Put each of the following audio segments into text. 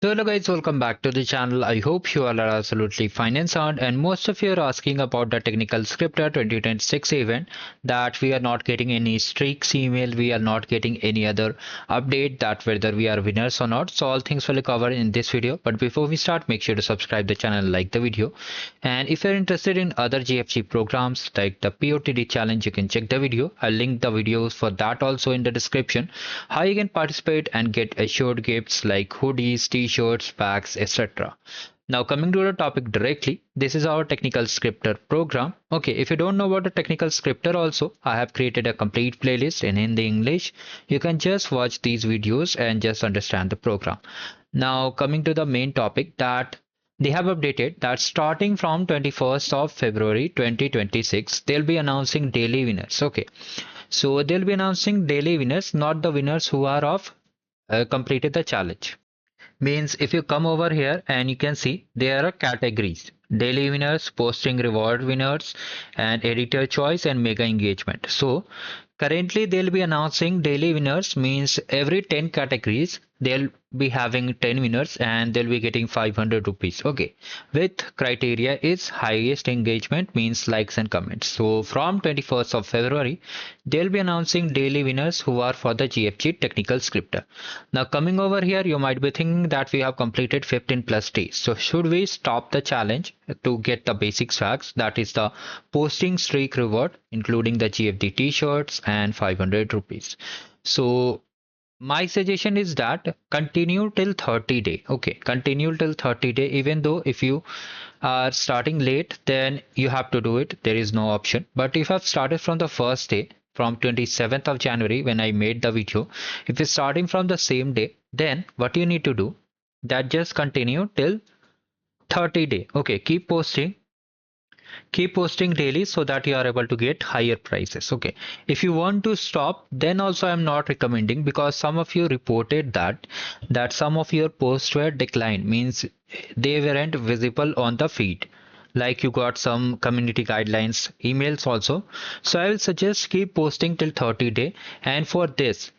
So hello guys, welcome back to the channel. I hope you all are absolutely fine and sound, and most of you are asking about the technical scripter 2026 event, that we are not getting any streaks email, we are not getting any other update that whether we are winners or not. So all things will cover in this video. But before we start, make sure to subscribe the channel, like the video. And if you're interested in other GFG programs like the POTD challenge, you can check the video. I'll link the videos for that also in the description. How you can participate and get assured gifts like hoodies, t-shirts, bags, etc. Now coming to the topic directly, this is our technical scripter program. Okay, if you don't know about the technical scripter also, I have created a complete playlist in Hindi English. You can just watch these videos and just understand the program. Now coming to the main topic, that they have updated that starting from 21st of February 2026, they'll be announcing daily winners. Okay, so they'll be announcing daily winners, not the winners who are of completed the challenge. Means if you come over here and you can see there are categories: daily winners, posting reward winners, and editor choice and mega engagement. So currently they'll be announcing daily winners, means every 10 categories they'll be having 10 winners and they'll be getting 500 rupees. Okay, with criteria is highest engagement, means likes and comments. So from 21st of February they'll be announcing daily winners who are for the GFG technical scripter. Now coming over here, you might be thinking that we have completed 15 plus days, so should we stop the challenge to get the basic swags, that is the posting streak reward including the GFD t-shirts and 500 rupees. So my suggestion is that continue till 30 day. Okay, continue till 30 day. Even though if you are starting late, then you have to do it, there is no option. But if I've started from the first day, from 27th of January when I made the video, if you're starting from the same day, then what you need to do, that just continue till 30 day. Okay, keep posting daily so that you are able to get higher prices. Okay, if you want to stop, then also I'm not recommending, because some of you reported that some of your posts were declined, means they weren't visible on the feed, like you got some community guidelines emails also. So I will suggest keep posting till 30 day. And for this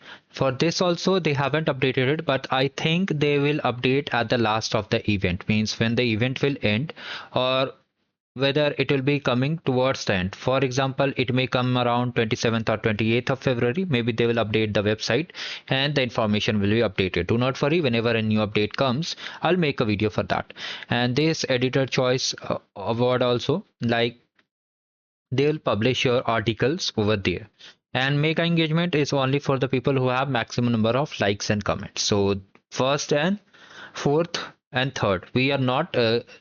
also they haven't updated it, but I think they will update at the last of the event, means when the event will end, or whether it will be coming towards the end. For example, it may come around 27th or 28th of February. Maybe they will update the website and the information will be updated. Do not worry, whenever a new update comes, I'll make a video for that. And this editor choice award also, like they will publish your articles over there. And mega engagement is only for the people who have maximum number of likes and comments. So first and fourth and third, we are not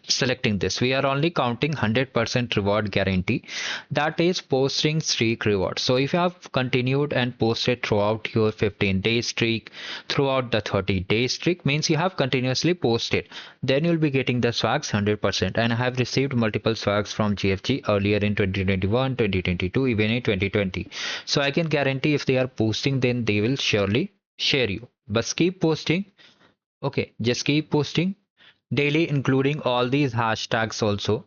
selecting this, we are only counting 100% reward guarantee, that is posting streak reward. So if you have continued and posted throughout your 15-day streak, throughout the 30-day streak, means you have continuously posted, then you'll be getting the swags 100%. And I have received multiple swags from GFG earlier in 2021, 2022, even in 2020. So I can guarantee if they are posting, then they will surely share you. But keep posting. Okay, just keep posting daily, including all these hashtags also.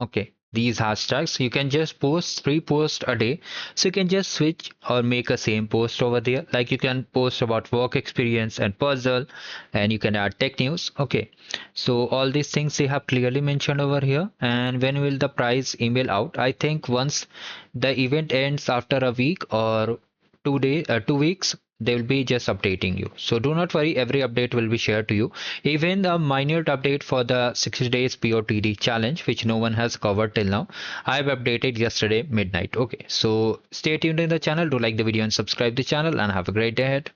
Okay, these hashtags you can just post 3 posts a day, so you can just switch or make a same post over there. Like you can post about work experience and puzzle, and you can add tech news. Okay, so all these things they have clearly mentioned over here. And when will the prize email out? I think once the event ends, after a week or 2 weeks, they will be just updating you. So do not worry, every update will be shared to you. Even the minute update for the 60 days POTD challenge, which no one has covered till now, I've updated yesterday midnight. Okay, so stay tuned in the channel, do like the video and subscribe the channel, and have a great day ahead.